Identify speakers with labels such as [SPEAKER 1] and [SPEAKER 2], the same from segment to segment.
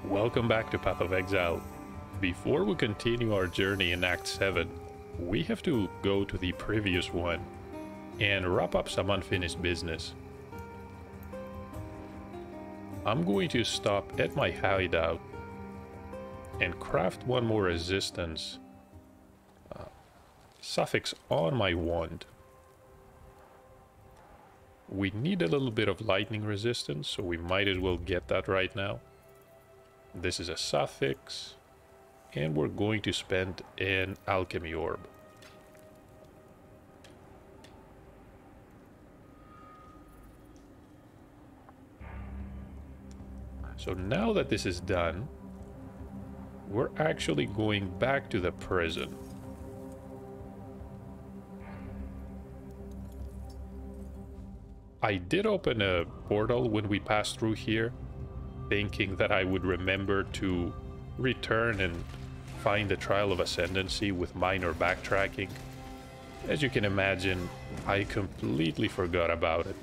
[SPEAKER 1] Welcome back to Path of Exile. Before we continue our journey in Act 7, we have to go to the previous one and wrap up some unfinished business. I'm going to stop at my hideout and craft one more resistance suffix on my wand. We need a little bit of lightning resistance, so we might as well get that right now. This is a suffix, and we're going to spend an alchemy orb. So now that this is done, we're actually going back to the prison. I did open a portal when we passed through here, thinking that I would remember to return and find the Trial of Ascendancy with minor backtracking. As you can imagine, I completely forgot about it.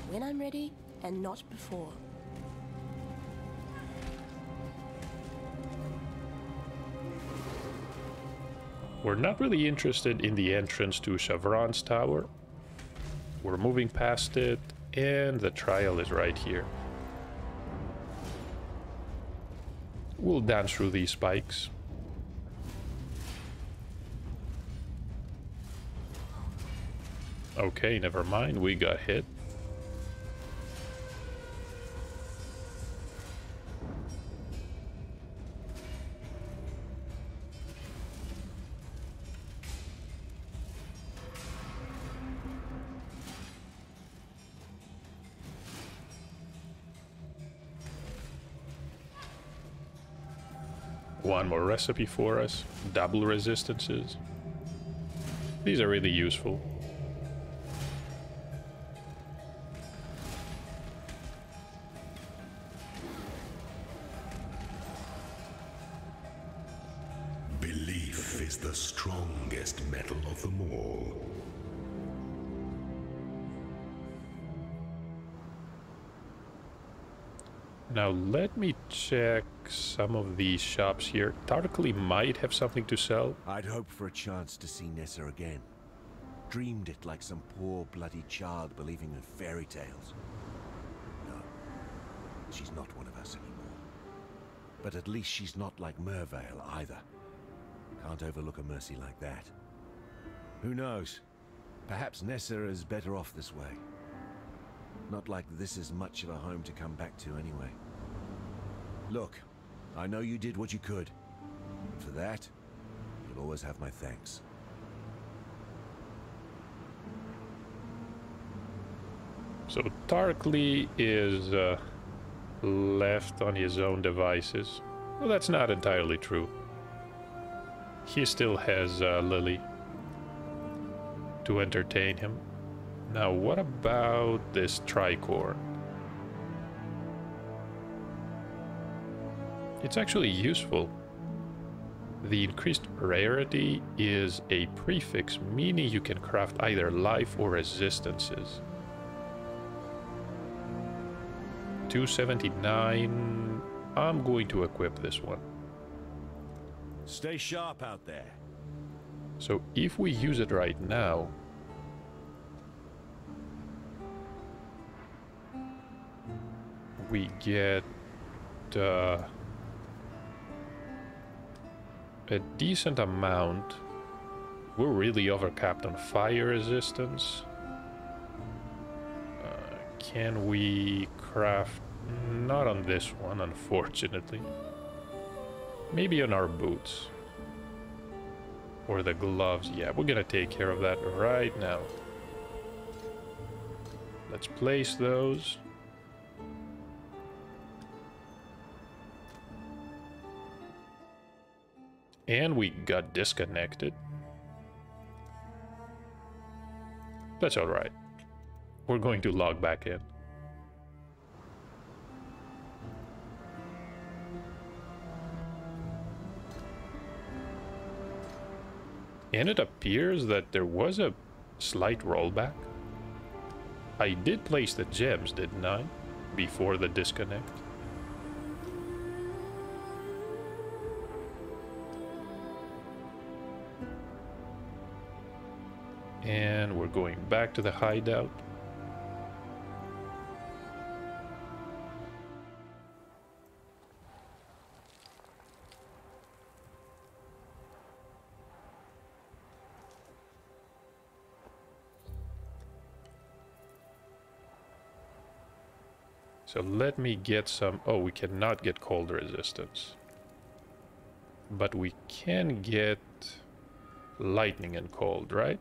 [SPEAKER 2] When I'm ready, and not before.
[SPEAKER 1] We're not really interested in the entrance to Chevron's tower. We're moving past it, and the trial is right here. We'll dance through these spikes. Okay, never mind, we got hit. One more recipe for us, double resistances. These are really useful.
[SPEAKER 3] Belief is the strongest metal of them all.
[SPEAKER 1] Now let me check some of these shops here. Tarkly might have something to sell.
[SPEAKER 4] I'd hoped for a chance to see Nessa again. Dreamed it like some poor bloody child believing in fairy tales. No, she's not one of us anymore. But at least she's not like Mervale either. Can't overlook a mercy like that. Who knows? Perhaps Nessa is better off this way. Not like this is much of a home to come back to anyway. Look, I know you did what you could. And for that, you'll always have my thanks.
[SPEAKER 1] So Tarkly is left on his own devices. Well, that's not entirely true. He still has Lily to entertain him. Now, what about this tricorn? It's actually useful. The increased rarity is a prefix, meaning you can craft either life or resistances. 279. I'm going to equip this one.
[SPEAKER 4] Stay sharp out there.
[SPEAKER 1] So if we use it right now, we get a decent amount. We're really overcapped on fire resistance. Can we craft? Not on this one, unfortunately. Maybe on our boots. Or the gloves. Yeah, we're gonna take care of that right now. Let's place those. And we got disconnected. That's alright. We're going to log back in. And it appears that there was a slight rollback. I did place the gems, didn't I? Before the disconnect. And we're going back to the hideout. So let me get some... Oh, we cannot get cold resistance. But we can get lightning and cold, right?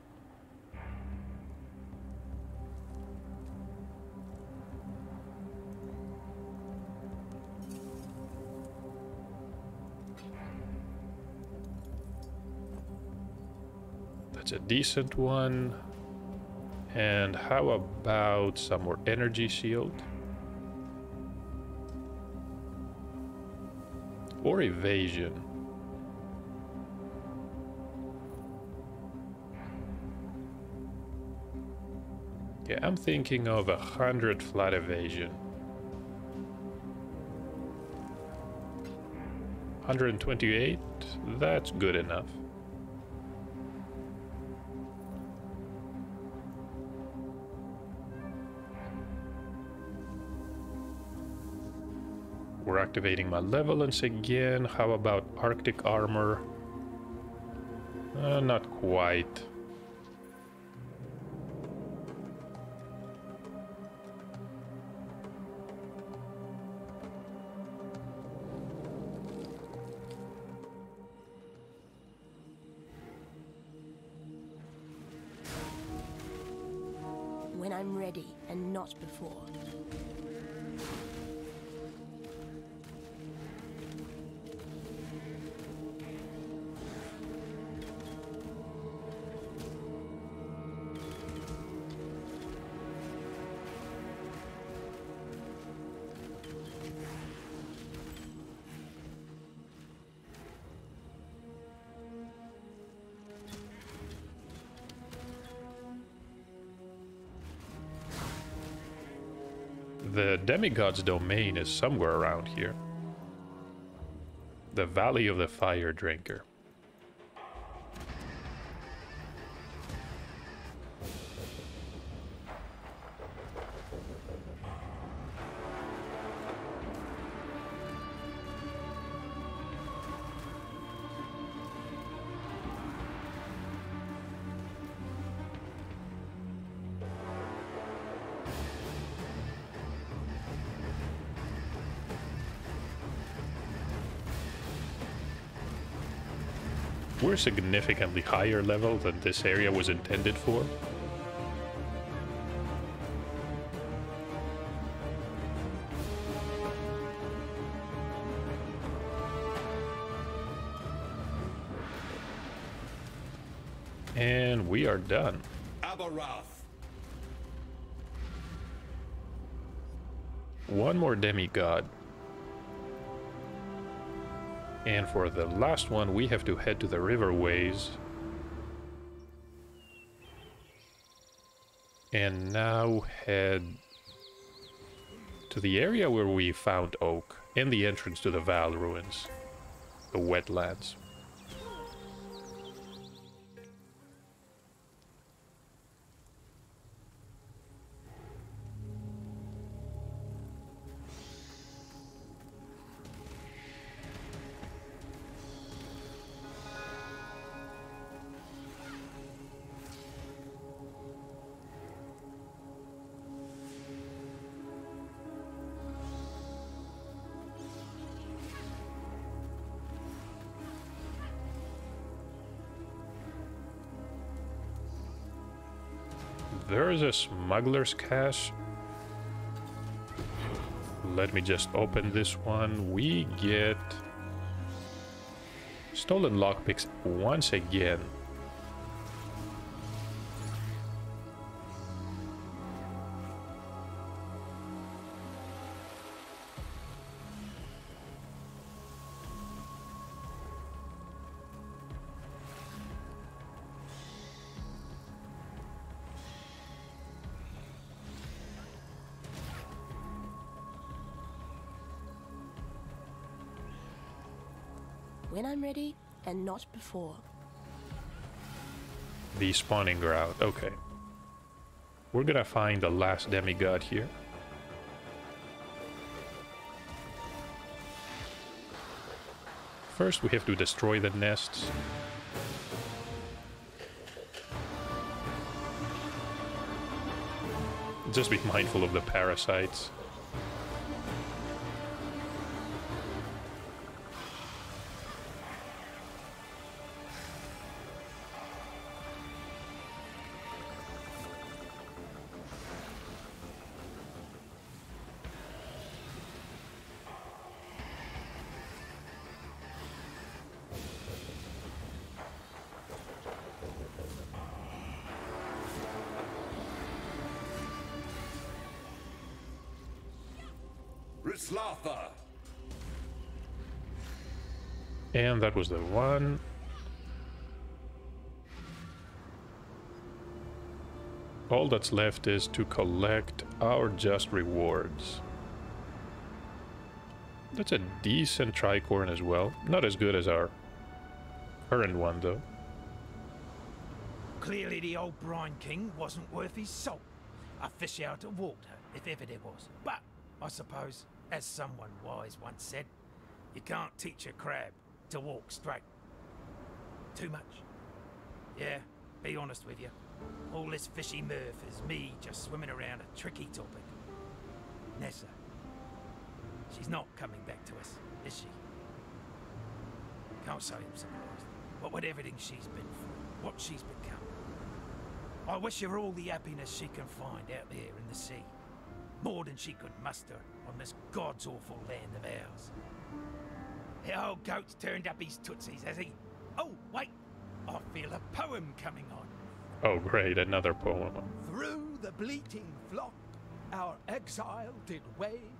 [SPEAKER 1] That's a decent one. And how about some more energy shield? Or evasion. Yeah, I'm thinking of 100 flat evasion. 128, that's good enough. We're activating my levelance again. How about Arctic armor? Not quite.
[SPEAKER 2] When I'm ready and not before.
[SPEAKER 1] The demigod's domain is somewhere around here. The Valley of the Fire Drinker. We're significantly higher level than this area was intended for. And we are done.
[SPEAKER 3] Abarath.
[SPEAKER 1] One more demigod. And for the last one, we have to head to the riverways. And now head to the area where we found Oak and the entrance to the Val ruins, the wetlands. There is a smuggler's cache. Let me just open this one. We get stolen lockpicks once again.
[SPEAKER 2] When I'm ready, and not before.
[SPEAKER 1] The spawning ground. Okay. We're gonna find the last demigod here. First, we have to destroy the nests. Just be mindful of the parasites. And that was the one. All that's left is to collect our just rewards. That's a decent tricorn as well. Not as good as our current one, though.
[SPEAKER 5] Clearly the old Brine King wasn't worth his salt. A fish out of water, if ever there was. But, I suppose, as someone wise once said, you can't teach a crab to walk straight. Too much? Yeah, be honest with you. All this fishy mirth is me just swimming around a tricky topic. Nessa. She's not coming back to us, is she? Can't say I'm surprised. What with everything she's been through, what she's become. I wish her all the happiness she can find out there in the sea. More than she could muster on this god's awful land of ours. The old goat's turned up his tootsies, has he? Oh, wait! I feel a poem coming on.
[SPEAKER 1] Oh, great, another poem.
[SPEAKER 6] Through the bleating flock, our exile did wade,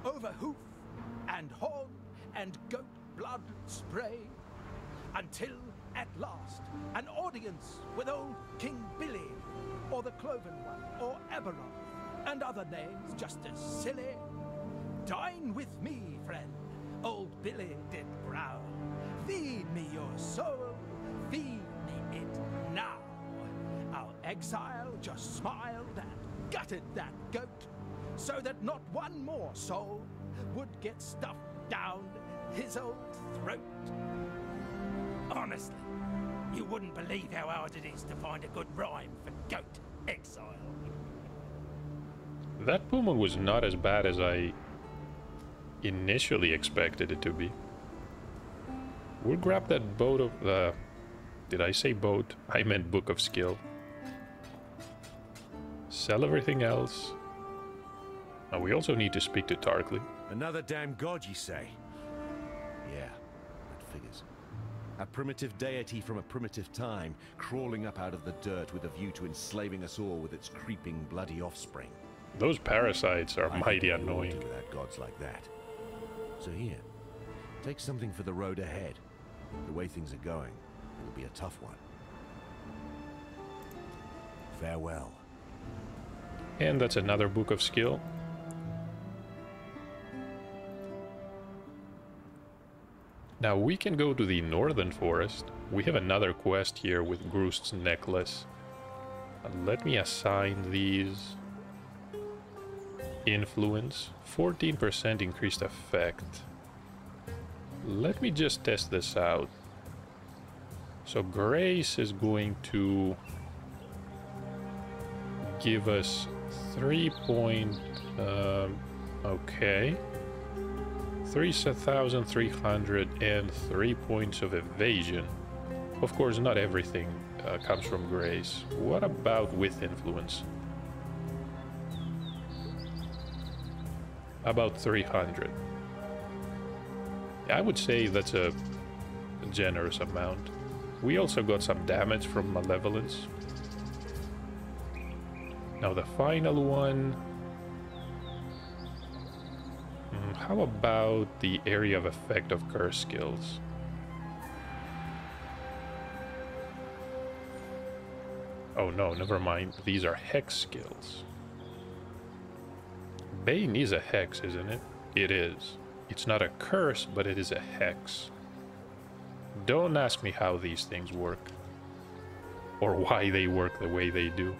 [SPEAKER 6] over hoof and horn and goat blood spray, until at last an audience with old King Billy, or the Cloven One, or Aberoth, and other names just as silly. Dine with me, friend, old Billy did growl. Feed me your soul, feed me it now. Our exile just smiled and gutted that goat, so that not one more soul would get stuffed down his old throat. Honestly, you wouldn't believe how hard it is to find a good rhyme for goat exile.
[SPEAKER 1] That poem was not as bad as I initially expected it to be. We'll grab that boat of... did I say boat? I meant Book of Skill. Sell everything else. And we also need to speak to Tarkly.
[SPEAKER 4] Another damn god, you say? Yeah, that figures. A primitive deity from a primitive time, crawling up out of the dirt with a view to enslaving us all with its creeping, bloody offspring.
[SPEAKER 1] Those parasites are mighty annoying.
[SPEAKER 4] Without gods like that. So here, take something for the road ahead. The way things are going, it will be a tough one. Farewell.
[SPEAKER 1] And that's another Book of Skill. Now we can go to the Northern Forest. We have another quest here with Groost's Necklace. Let me assign these. Influence. 14% increased effect. Let me just test this out. So Grace is going to give us 3 point... okay. 3,303 points of evasion. Of course, not everything comes from Grace. What about with influence? About 300. I would say that's a generous amount. We also got some damage from Malevolence. Now the final one... how about the area of effect of curse skills? Oh no, never mind. These are hex skills. Bane is a hex, isn't it? It is. It's not a curse, but it is a hex. Don't ask me how these things work. Or why they work the way they do.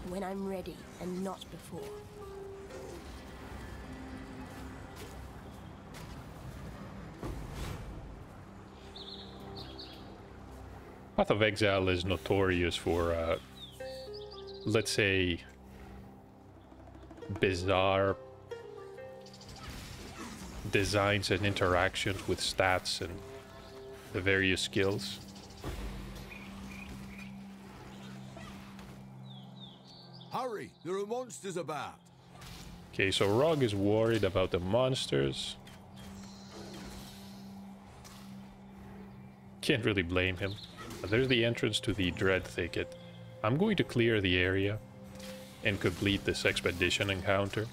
[SPEAKER 2] When I'm ready and not before.
[SPEAKER 1] Path of Exile is notorious for, let's say, bizarre designs and interactions with stats and the various skills.
[SPEAKER 4] Hurry! There are monsters about!
[SPEAKER 1] Okay, so Rog is worried about the monsters. Can't really blame him. There's the entrance to the Dread Thicket. I'm going to clear the area and complete this expedition encounter.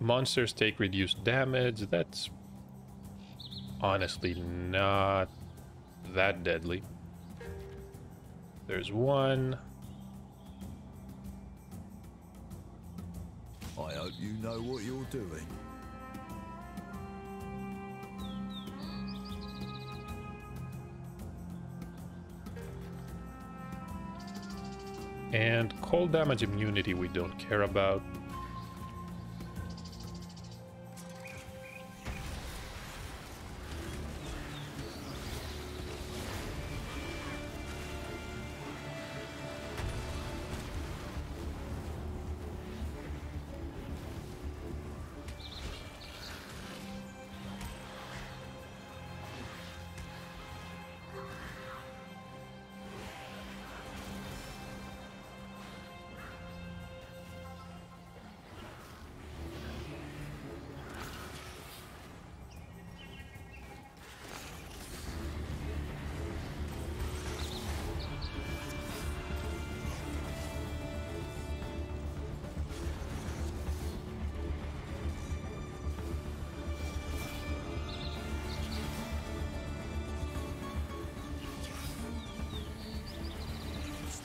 [SPEAKER 1] Monsters take reduced damage. That's honestly not that deadly. There's one.
[SPEAKER 4] I hope you know what you're doing.
[SPEAKER 1] And cold damage immunity we don't care about.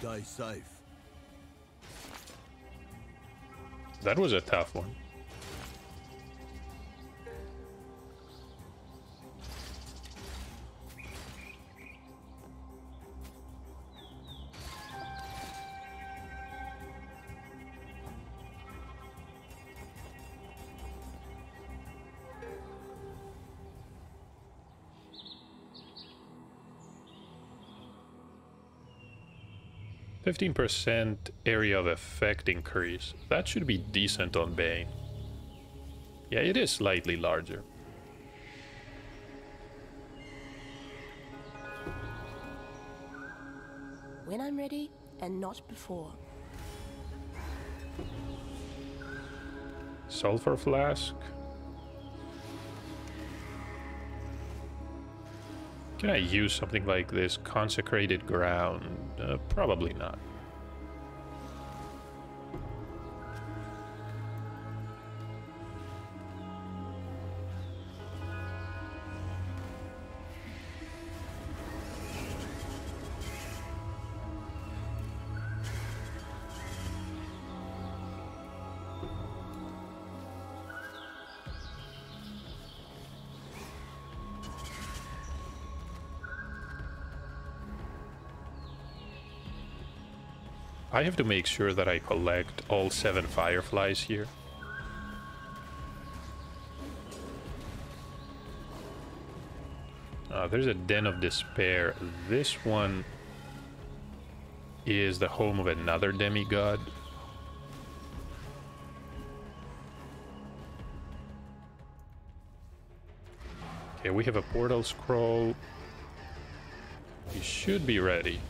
[SPEAKER 4] Stay safe.
[SPEAKER 1] That was a tough one. %15% area of effect increase. That should be decent on Bane. Yeah, it is slightly larger.
[SPEAKER 2] When I'm ready and not before.
[SPEAKER 1] Sulfur flask. Can I use something like this? Consecrated ground? Probably not. I have to make sure that I collect all 7 fireflies here. There's a Den of Despair. This one is the home of another demigod. Okay, we have a portal scroll. We should be ready.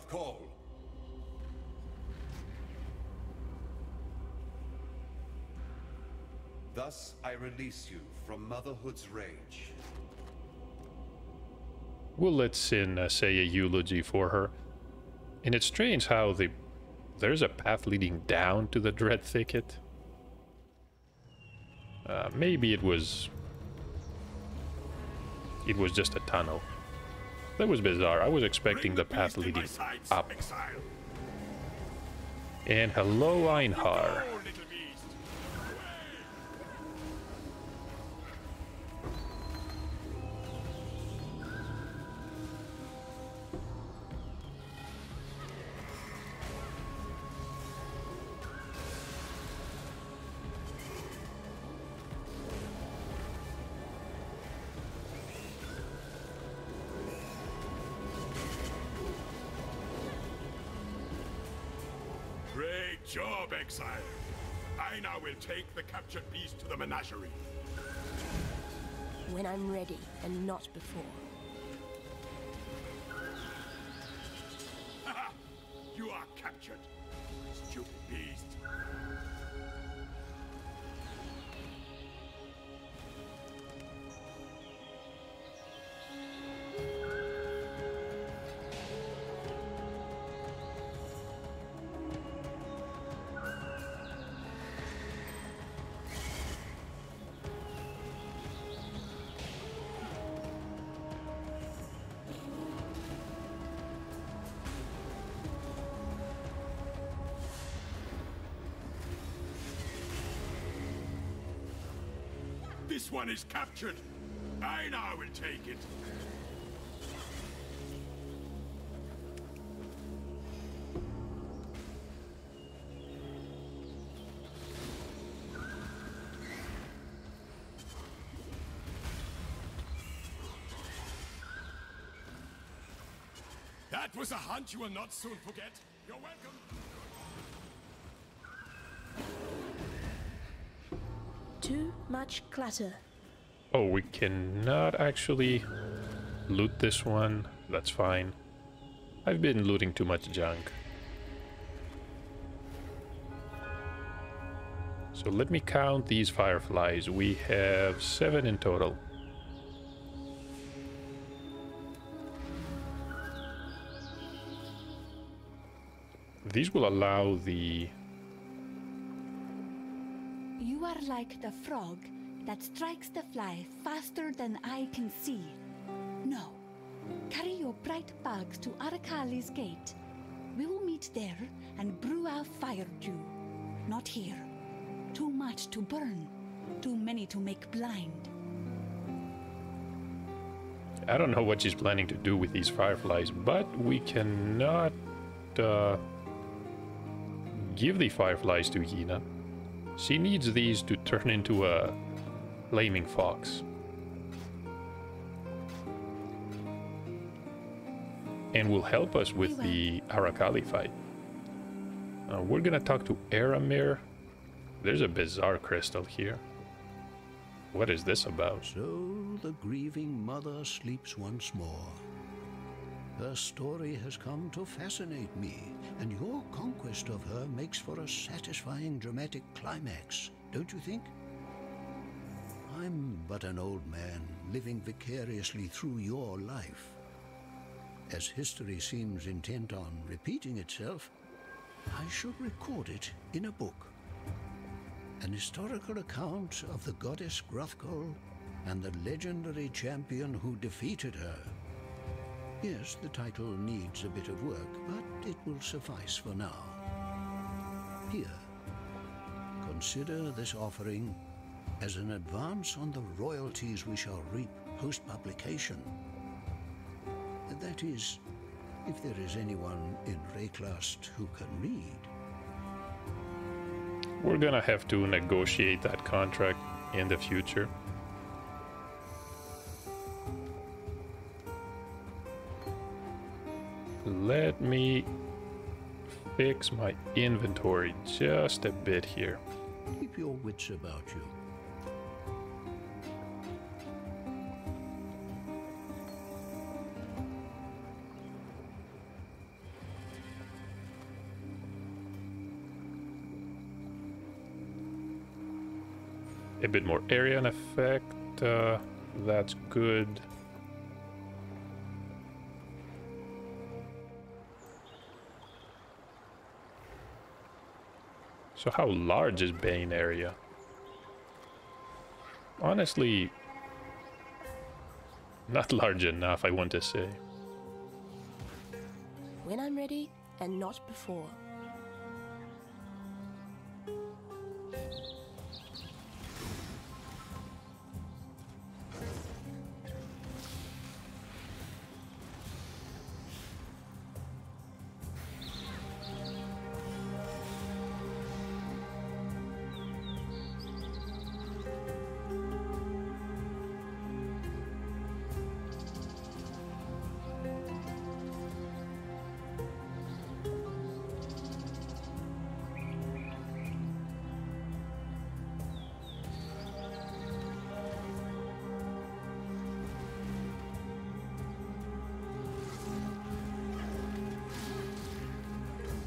[SPEAKER 3] call. Thus I release you from motherhood's rage.
[SPEAKER 1] We'll let Sin say a eulogy for her. And it's strange how there's a path leading down to the Dread Thicket. Maybe it was just a tunnel. That was bizarre. I was expecting the path leading up.
[SPEAKER 3] Exile.
[SPEAKER 1] And hello, Einhar.
[SPEAKER 3] Great job, Exile. I now will take the captured beast to the menagerie.
[SPEAKER 2] When I'm ready and not before.
[SPEAKER 3] Haha! You are captured, stupid beast. This one is captured. I now will take it. That was a hunt you will not soon forget. You're welcome.
[SPEAKER 2] Too much clutter.
[SPEAKER 1] Oh, we cannot actually loot this one. That's fine. I've been looting too much junk. So let me count these fireflies. We have 7 in total. These will allow the...
[SPEAKER 7] You are like the frog that strikes the fly faster than I can see. No. Carry your bright bags to Arakali's gate. We will meet there and brew our fire dew. Not here. Too much to burn. Too many to make blind.
[SPEAKER 1] I don't know what she's planning to do with these fireflies, but we cannot give the fireflies to Yina. She needs these to turn into a flaming fox. And will help us with the Arakali fight. We're gonna talk to Aramir. There's a bizarre crystal here. What is this about?
[SPEAKER 8] So the grieving mother sleeps once more. Her story has come to fascinate me, and your conquest of her makes for a satisfying dramatic climax, don't you think? I'm but an old man, living vicariously through your life. As history seems intent on repeating itself, I should record it in a book. An historical account of the goddess Gruthkul and the legendary champion who defeated her. Yes, the title needs a bit of work, but it will suffice for now. Here, consider this offering as an advance on the royalties we shall reap post-publication. That is, if there is anyone in Wraeclast who can read.
[SPEAKER 1] We're gonna have to negotiate that contract in the future. Let me fix my inventory just a bit here.
[SPEAKER 8] Keep your wits about you.
[SPEAKER 1] A bit more area and effect. That's good. So how large is Bane area? Honestly, not large enough, I want to say.
[SPEAKER 2] When I'm ready, and not before.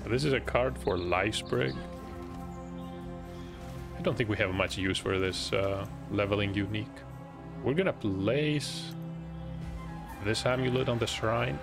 [SPEAKER 1] This is a card for Lifesprig. I don't think we have much use for this leveling unique. We're gonna place this amulet on the shrine.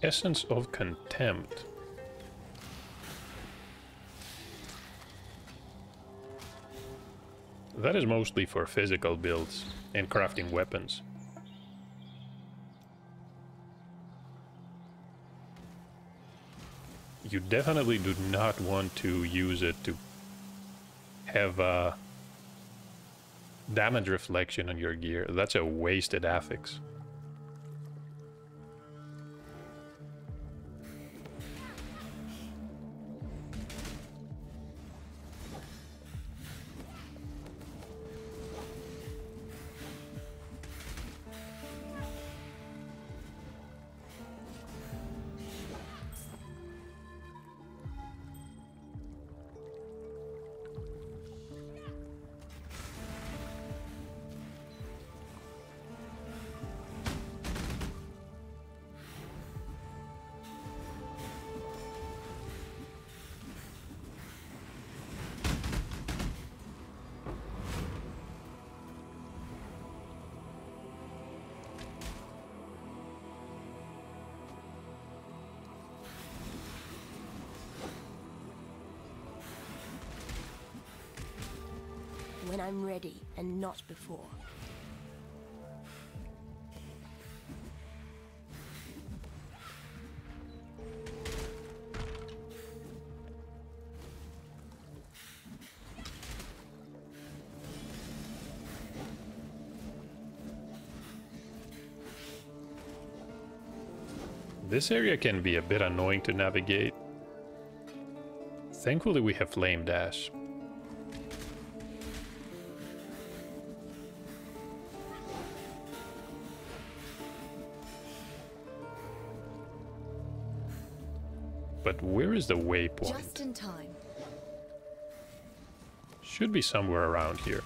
[SPEAKER 1] Essence of Contempt. That is mostly for physical builds and crafting weapons. You definitely do not want to use it to have a damage reflection on your gear. That's a wasted affix.
[SPEAKER 2] When I'm ready, and not before.
[SPEAKER 1] This area can be a bit annoying to navigate. Thankfully we have Flame Dash. But where is the waypoint?
[SPEAKER 9] Just in time.
[SPEAKER 1] Should be somewhere around here.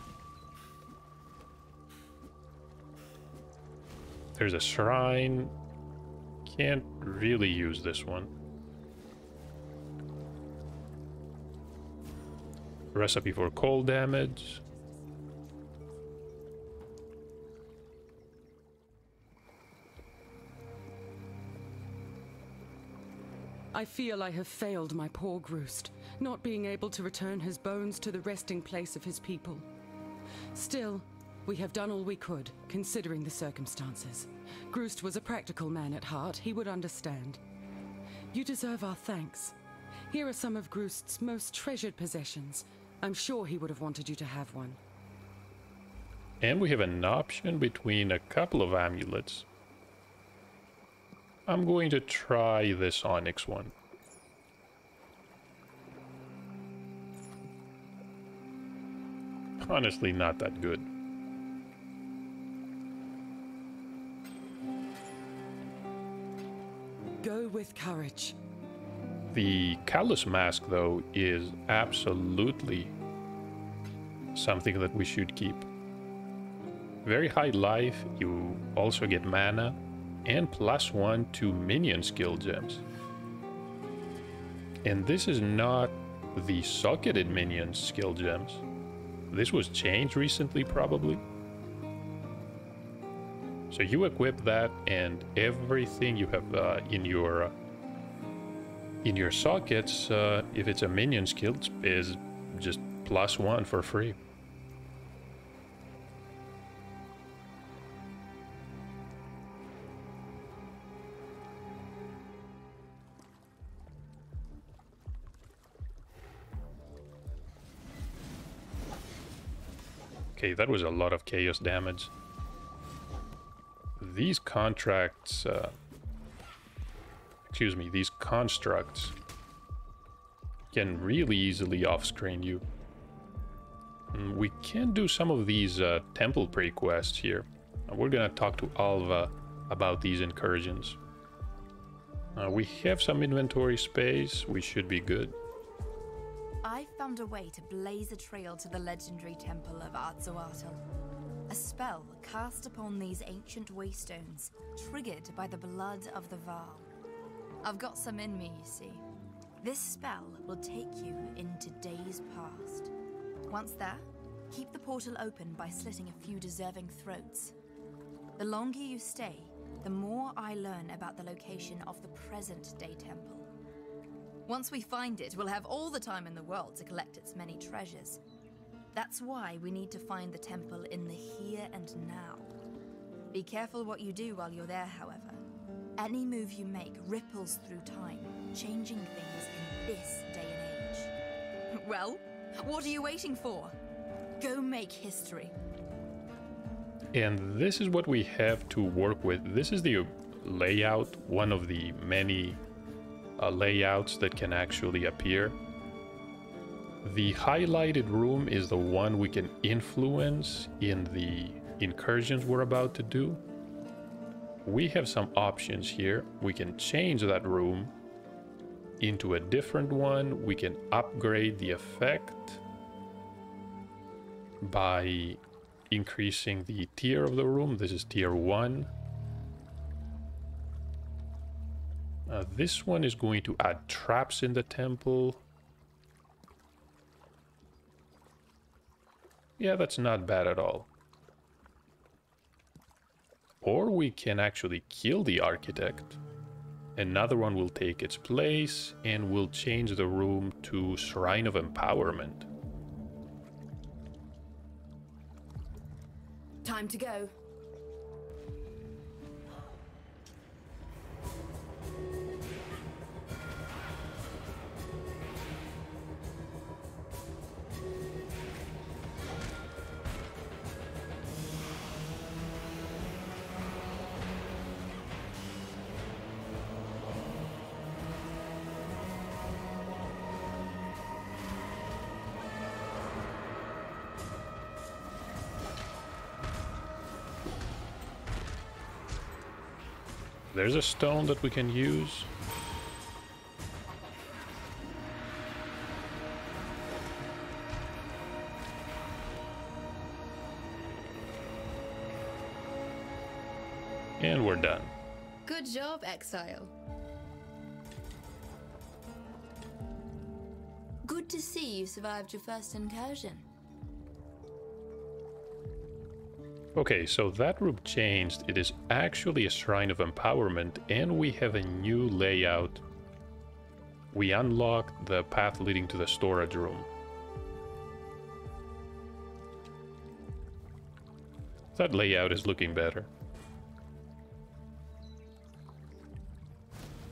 [SPEAKER 1] There's a shrine. Can't really use this one. Recipe for cold damage.
[SPEAKER 10] I feel I have failed my poor Groost, not being able to return his bones to the resting place of his people. Still, we have done all we could, considering the circumstances. Groost was a practical man at heart, he would understand. You deserve our thanks. Here are some of Groost's most treasured possessions. I'm sure he would have wanted you to have one.
[SPEAKER 1] And we have an option between a couple of amulets. I'm going to try this onyx one. Honestly, not that good.
[SPEAKER 10] Go with courage.
[SPEAKER 1] The Callous Mask, though, is absolutely something that we should keep. Very high life, you also get mana, and +1 to minion skill gems. And this is not the socketed minion skill gems. This was changed recently, probably. So you equip that, and everything you have in your sockets, if it's a minion skill, is just +1 for free. Okay, that was a lot of chaos damage. These contracts, these constructs can really easily off-screen you. We can do some of these temple pre-quests here. We're gonna talk to Alva about these incursions. We have some inventory space, we should be good.
[SPEAKER 9] I found a way to blaze a trail to the legendary temple of Arzoatl. A spell cast upon these ancient waystones, triggered by the blood of the Varl. I've got some in me, you see. This spell will take you into days past. Once there, keep the portal open by slitting a few deserving throats. The longer you stay, the more I learn about the location of the present-day temple. Once we find it, we'll have all the time in the world to collect its many treasures. That's why we need to find the temple in the here and now. Be careful what you do while you're there, however. Any move you make ripples through time, changing things in this day and age. Well, what are you waiting for? Go make history.
[SPEAKER 1] And this is what we have to work with. This is the layout, one of the many layouts that can actually appear. The highlighted room is the one we can influence in the incursions we're about to do. We have some options here. We can change that room into a different one. We can upgrade the effect by increasing the tier of the room. This is tier 1. This one is going to add traps in the temple. Yeah, that's not bad at all. Or we can actually kill the architect. Another one will take its place, and we'll change the room to Shrine of Empowerment.
[SPEAKER 9] Time to go.
[SPEAKER 1] There's a stone that we can use. And we're done.
[SPEAKER 9] Good job, Exile. Good to see you survived your first incursion.
[SPEAKER 1] Okay, so that room changed. It is actually a Shrine of Empowerment, and we have a new layout. We unlocked the path leading to the storage room. That layout is looking better.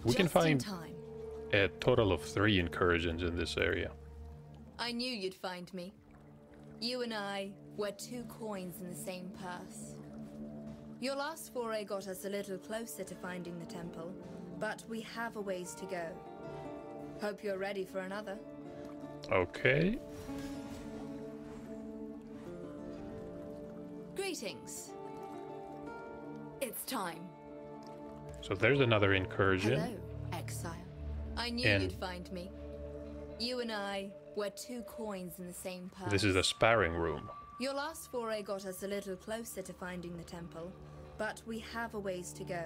[SPEAKER 1] We can find a total of 3 incursions in this area.
[SPEAKER 9] I knew you'd find me. You and I, we're 2 coins in the same purse. Your last foray got us a little closer to finding the temple, but we have a ways to go. Hope you're ready for another.
[SPEAKER 1] Okay.
[SPEAKER 9] Greetings. It's time.
[SPEAKER 1] So there's another incursion.
[SPEAKER 9] Hello, Exile. I knew you'd find me. You and I were 2 coins in the same purse.
[SPEAKER 1] This is the sparring room.
[SPEAKER 9] Your last foray got us a little closer to finding the temple, but we have a ways to go.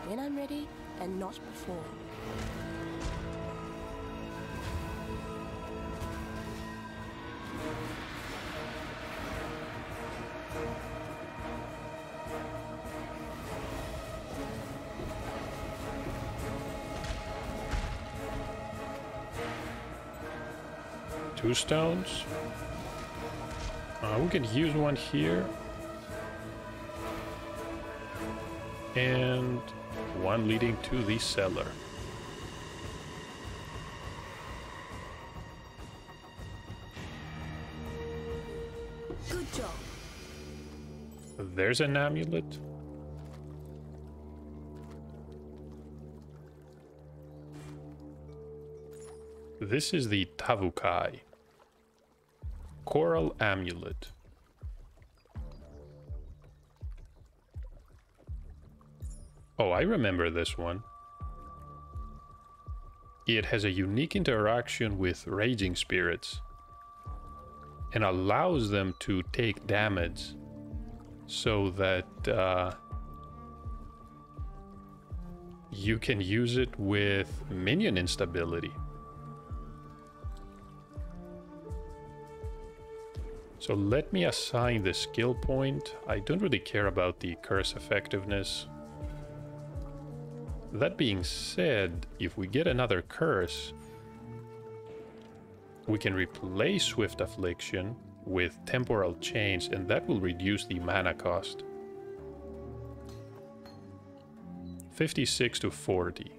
[SPEAKER 2] When I'm ready, and not before.
[SPEAKER 1] Two stones. We can use one here. And one leading to the cellar.
[SPEAKER 9] Good job.
[SPEAKER 1] There's an amulet. This is the Tavukai. Coral amulet. Oh, I remember this one. It has a unique interaction with raging spirits and allows them to take damage so that you can use it with minion instability. So let me assign the skill point. I don't really care about the curse effectiveness. That being said, if we get another curse, we can replace Swift Affliction with Temporal Chains, and that will reduce the mana cost. 56 to 40.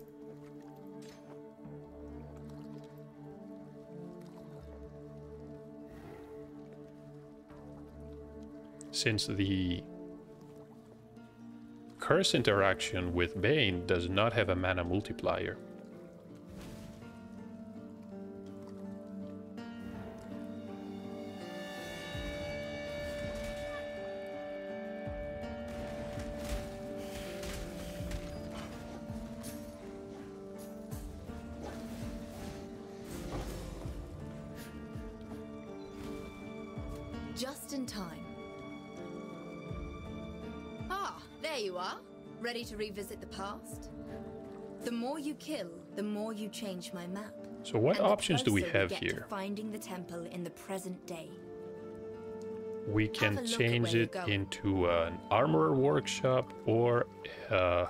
[SPEAKER 1] Since the curse interaction with Bane does not have a mana multiplier.
[SPEAKER 9] Just in time. There you are, ready to revisit the past. The more you kill, the more you change my map.
[SPEAKER 1] So what options do we have here?
[SPEAKER 9] To finding the temple in the present day.
[SPEAKER 1] We can change it into an armorer workshop or a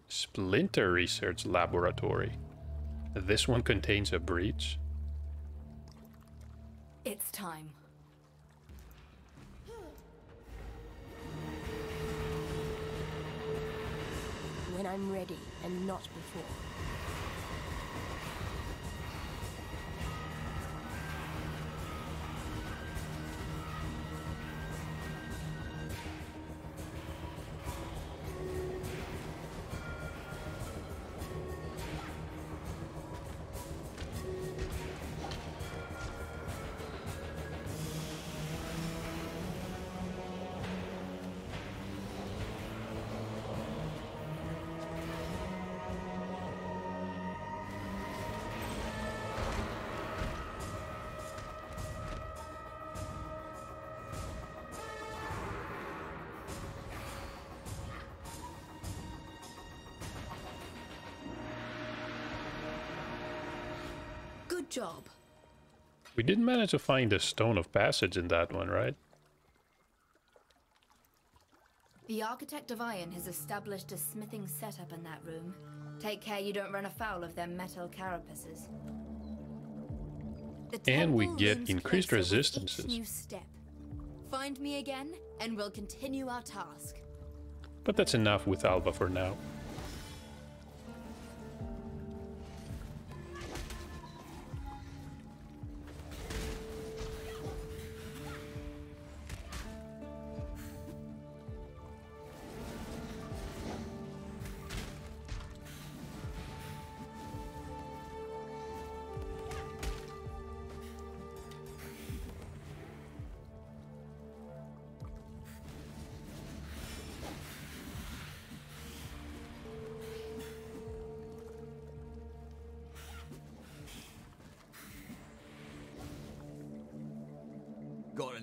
[SPEAKER 1] splinter research laboratory. This one contains a breach.
[SPEAKER 9] It's time.
[SPEAKER 2] When I'm ready, and not before.
[SPEAKER 9] Good job.
[SPEAKER 1] We did manage to find a stone of passage in that one, right?
[SPEAKER 9] The Architect of Iron has established a smithing setup in that room. Take care you don't run afoul of their metal carapaces.
[SPEAKER 1] And we get increased resistances.
[SPEAKER 9] New step. Find me again, and we'll continue our task.
[SPEAKER 1] But that's enough with Alba for now.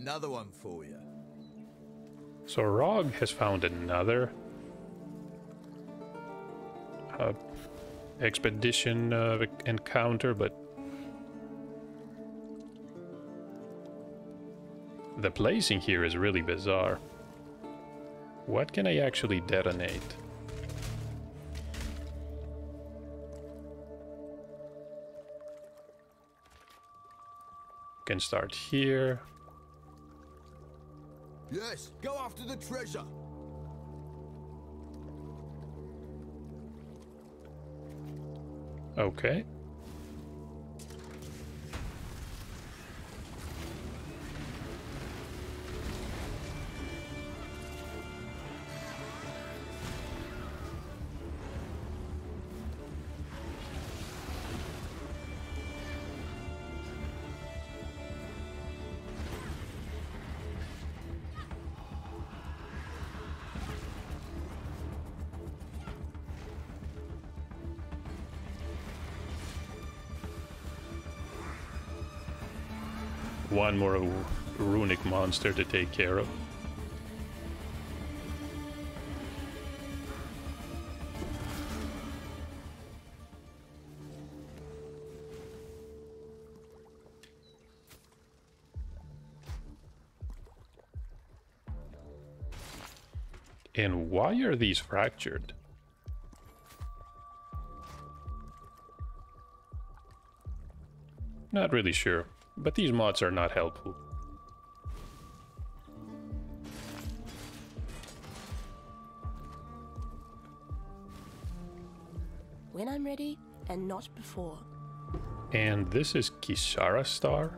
[SPEAKER 11] another one for you.
[SPEAKER 1] So Rog has found another expedition encounter, but the placing here is really bizarre. What can I actually detonate? Can start here.
[SPEAKER 11] Yes, go after the treasure.
[SPEAKER 1] Okay. One more runic monster to take care of. And why are these fractured? Not really sure. But these mods are not helpful.
[SPEAKER 2] When I'm ready, and not before.
[SPEAKER 1] And this is Kisara Star?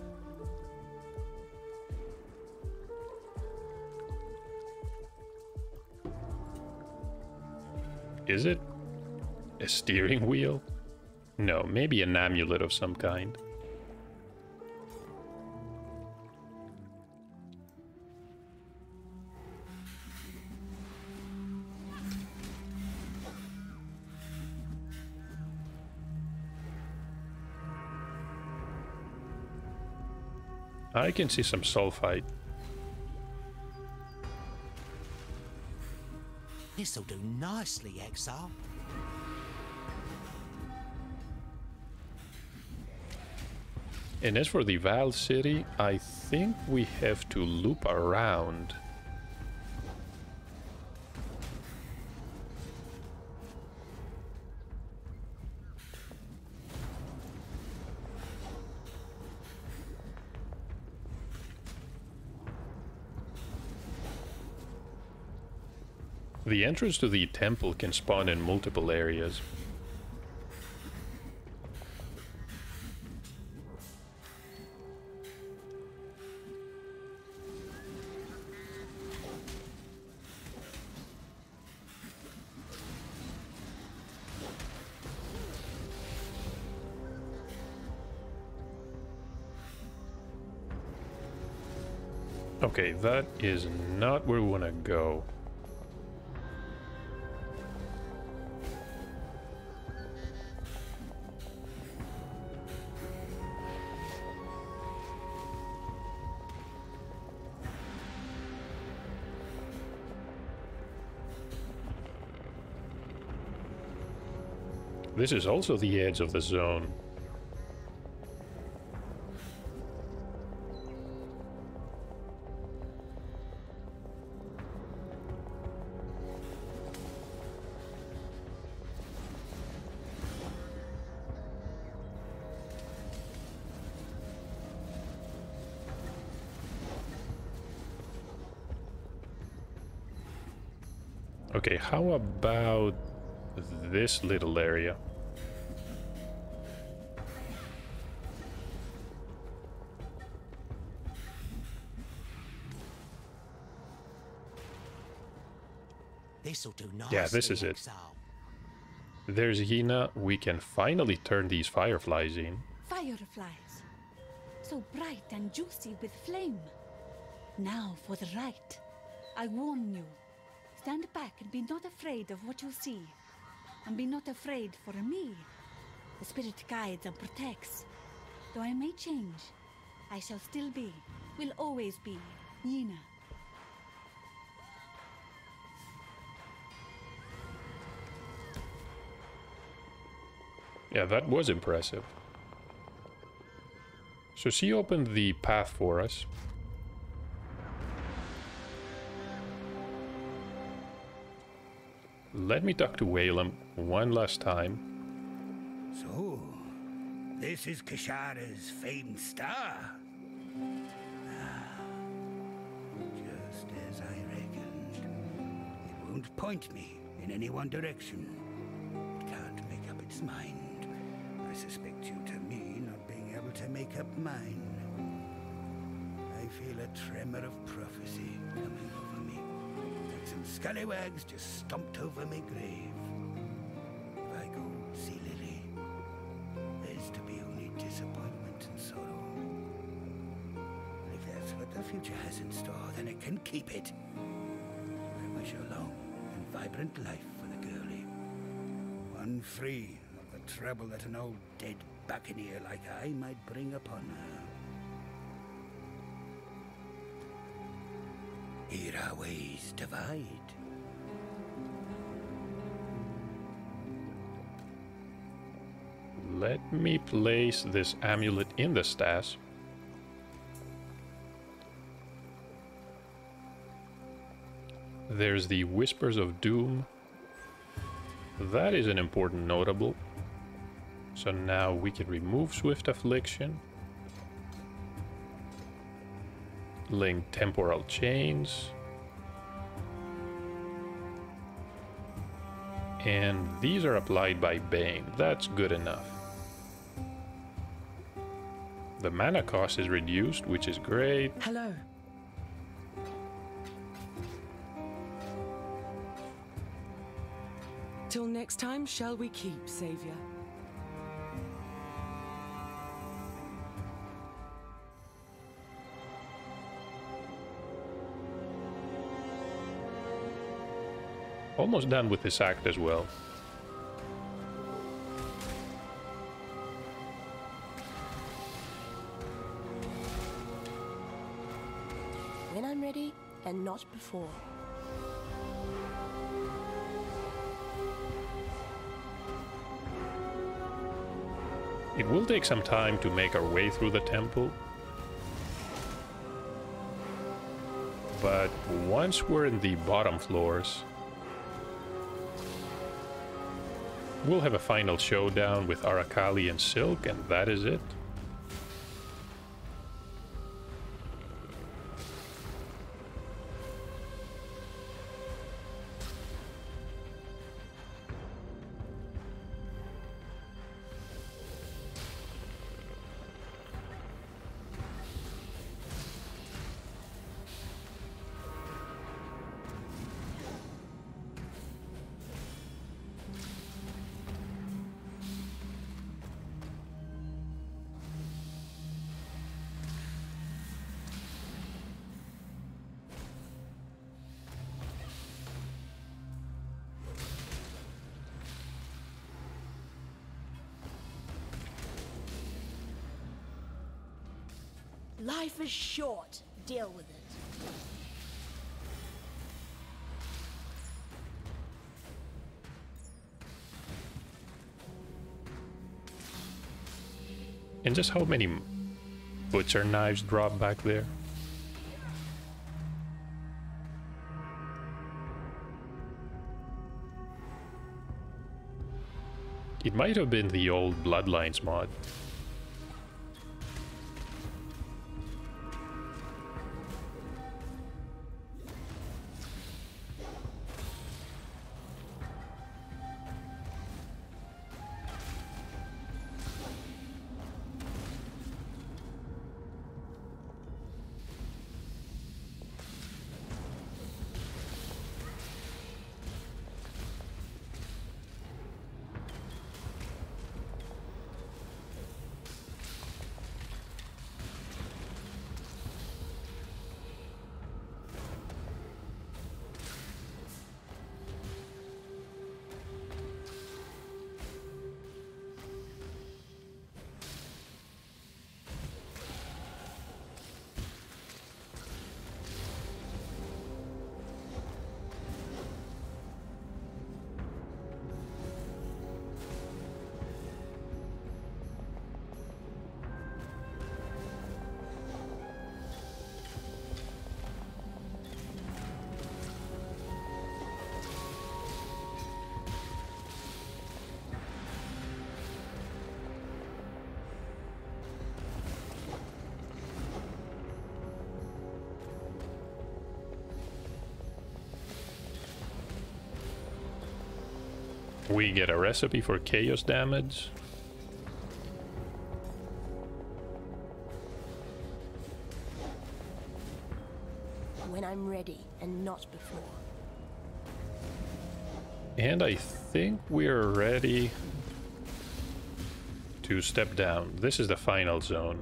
[SPEAKER 1] Is it a steering wheel? No, maybe an amulet of some kind. I can see some sulfite.
[SPEAKER 12] This'll do nicely, Exile.
[SPEAKER 1] And as for the Val City, I think we have to loop around. The entrance to the temple can spawn in multiple areas. Okay, that is not where we want to go. This is also the edge of the zone. Okay, how about this little area?
[SPEAKER 12] This'll do nicely,
[SPEAKER 1] Yeah, this is it.
[SPEAKER 12] Exile.
[SPEAKER 1] There's Yina. We can finally turn these fireflies in.
[SPEAKER 7] Fireflies, so bright and juicy with flame. Now for the rite. I warn you. Stand back and be not afraid of what you see. And be not afraid for me. The spirit guides and protects. Though I may change, I shall still be, will always be, Yena.
[SPEAKER 1] Yeah, that was impressive. So she opened the path for us. Let me talk to Whalem one last time.
[SPEAKER 13] So, this is Kishara's famed star. Just as I reckoned. It won't point me in any one direction. It can't make up its mind. I suspect due to me not being able to make up mine. I feel a tremor of prophecy coming over me. Like some scallywags just stomped over my grave. If I go see Lily, there's to be only disappointment and sorrow. And if that's what the future has in store, then it can keep it. I wish her long and vibrant life for the girlie. One free of the trouble that an old dead buccaneer like I might bring upon her. Here our ways divide.
[SPEAKER 1] Let me place this amulet in the stash. There's the Whispers of Doom. That is an important notable. So now we can remove Swift Affliction. Link Temporal Chains. And these are applied by Bane. That's good enough. The mana cost is reduced, which is great.
[SPEAKER 10] Hello. Till next time, shall we keep, Savior?
[SPEAKER 1] Almost done with this act as well.
[SPEAKER 2] When I'm ready, and not before.
[SPEAKER 1] It will take some time to make our way through the temple. But once we're in the bottom floors, we'll have a final showdown with Arakali and Silk, and that is it.
[SPEAKER 2] Life is short. Deal with it.
[SPEAKER 1] And just how many butcher knives drop back there? It might have been the old Bloodlines mod. We get a recipe for chaos damage.
[SPEAKER 2] When I'm ready and not before.
[SPEAKER 1] And I think we're ready to step down. This is the final zone.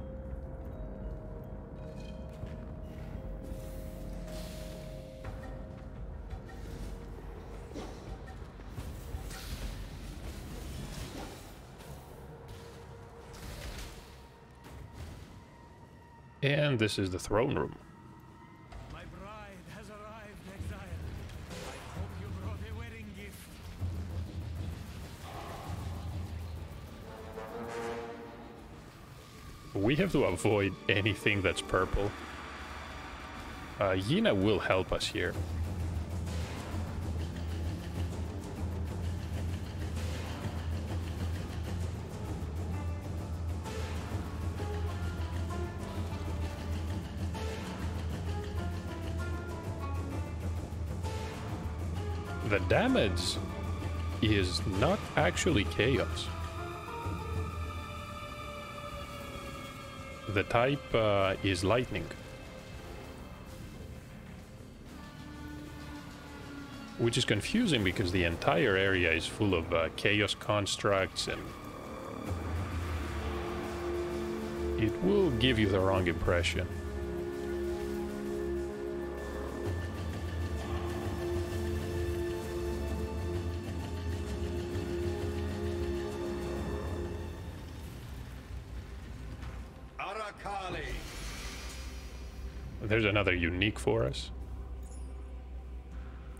[SPEAKER 1] And this is the throne room.
[SPEAKER 6] My bride has arrived, Exile. I hope you brought a wedding gift.
[SPEAKER 1] We have to avoid anything that's purple. Yina will help us here. The damage is not actually chaos. The type is lightning. Which is confusing because the entire area is full of chaos constructs, and it will give you the wrong impression. There's another unique for us.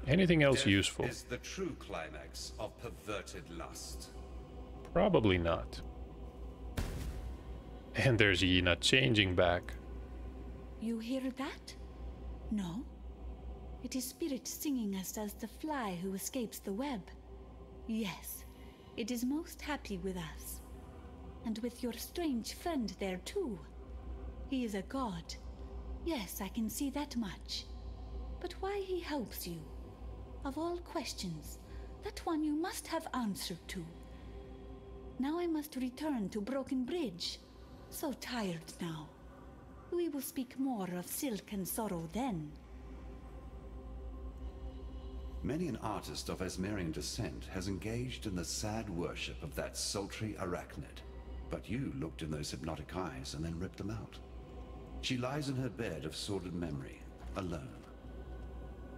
[SPEAKER 1] Anything else
[SPEAKER 14] Death
[SPEAKER 1] useful?
[SPEAKER 14] is the true climax of perverted lust.
[SPEAKER 1] Probably not. And there's Yina changing back.
[SPEAKER 7] You hear that? No? It is spirit singing us as the fly who escapes the web. Yes, it is most happy with us. And with your strange friend there too. He is a god. Yes, I can see that much. But why he helps you? Of all questions, that one you must have answered to. Now I must return to Broken Bridge. So tired now. We will speak more of silk and sorrow then.
[SPEAKER 14] Many an artist of Esmerian descent has engaged in the sad worship of that sultry arachnid. But you looked in those hypnotic eyes and then ripped them out. She lies in her bed of sordid memory, alone.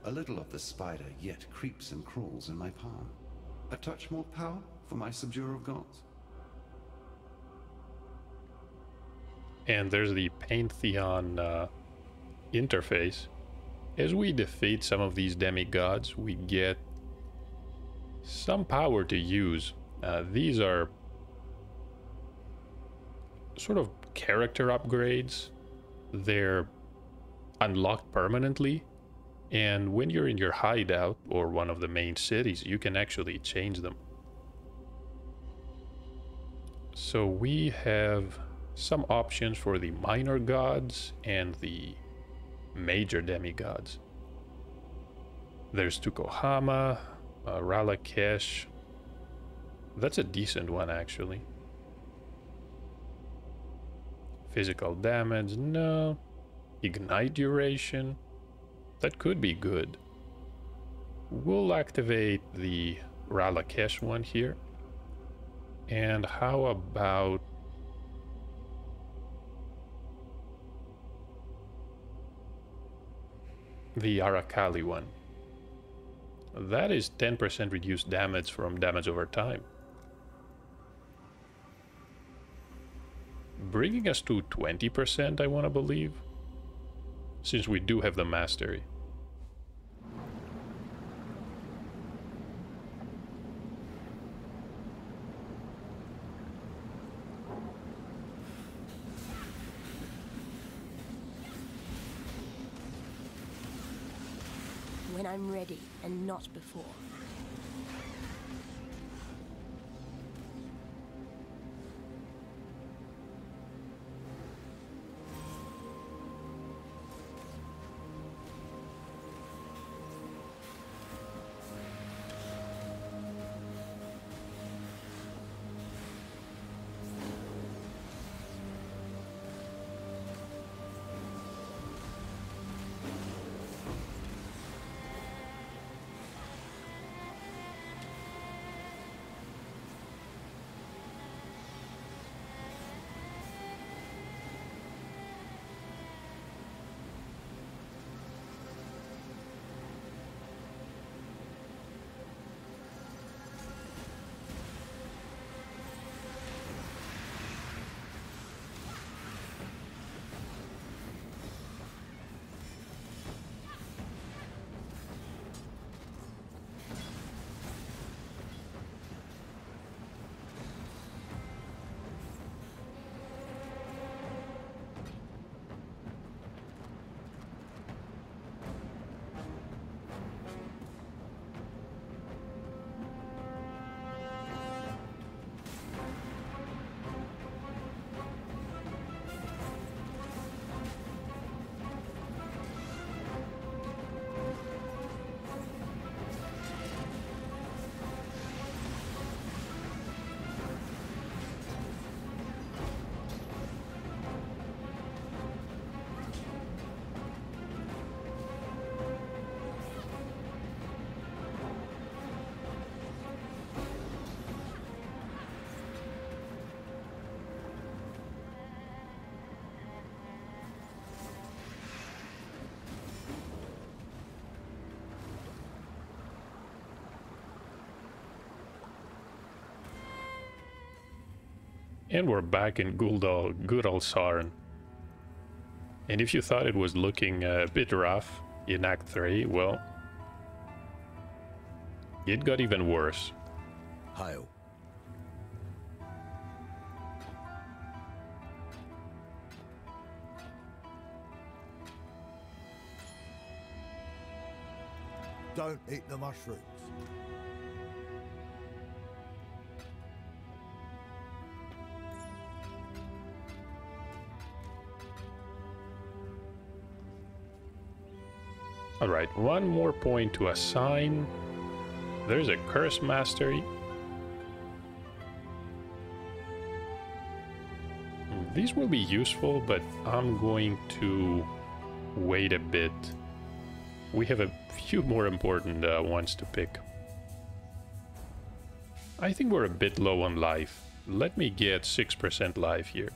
[SPEAKER 14] A little of the spider yet creeps and crawls in my palm. A touch more power for my subduer of gods.
[SPEAKER 1] And there's the Pantheon interface. As we defeat some of these demigods, we get some power to use. These are sort of character upgrades. They're unlocked permanently, and when you're in your hideout or one of the main cities, you can actually change them. So we have some options for the minor gods and the major demigods. There's Tukohama, Ralakesh. That's a decent one, actually. Physical damage, no. Ignite duration, that could be good. We'll activate the Ralakesh one here. And how about the Arakali one? That is 10% reduced damage from damage over time. Bringing us to 20%, I want to believe, since we do have the mastery.
[SPEAKER 2] When I'm ready and not before.
[SPEAKER 1] And we're back in good old Sarn. And if you thought it was looking a bit rough in Act 3, well, it got even worse.
[SPEAKER 11] Hail. Don't eat the mushrooms.
[SPEAKER 1] Alright, one more point to assign. There's a Curse Mastery. These will be useful, but I'm going to wait a bit. We have a few more important ones to pick. I think we're a bit low on life. Let me get 6% life here.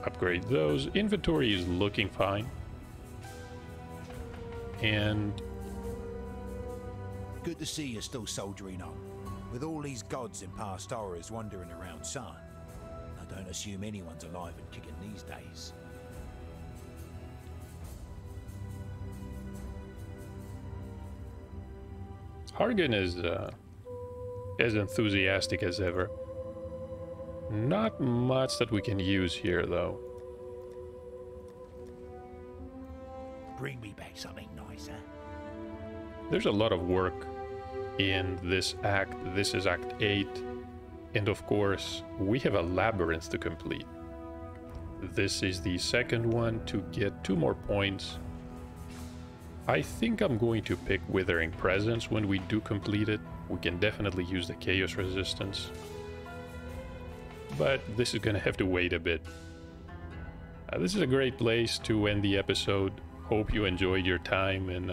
[SPEAKER 1] Upgrade those. Inventory is looking fine. And
[SPEAKER 15] good to see you're still soldiering on. With all these gods and past horrors wandering around Sarn, I don't assume anyone's alive and kicking these days.
[SPEAKER 1] Hargan is as enthusiastic as ever. Not much that we can use here, though.
[SPEAKER 15] Bring me back something nicer.
[SPEAKER 1] There's a lot of work in this act. This is Act 8. And of course, we have a labyrinth to complete. This is the second one to get 2 more points. I think I'm going to pick Withering Presence when we do complete it. We can definitely use the Chaos Resistance. But this is going to have to wait a bit. This is a great place to end the episode. Hope you enjoyed your time in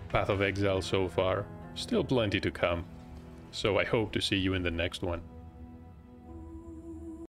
[SPEAKER 1] Path of Exile so far. Still plenty to come. So I hope to see you in the next one.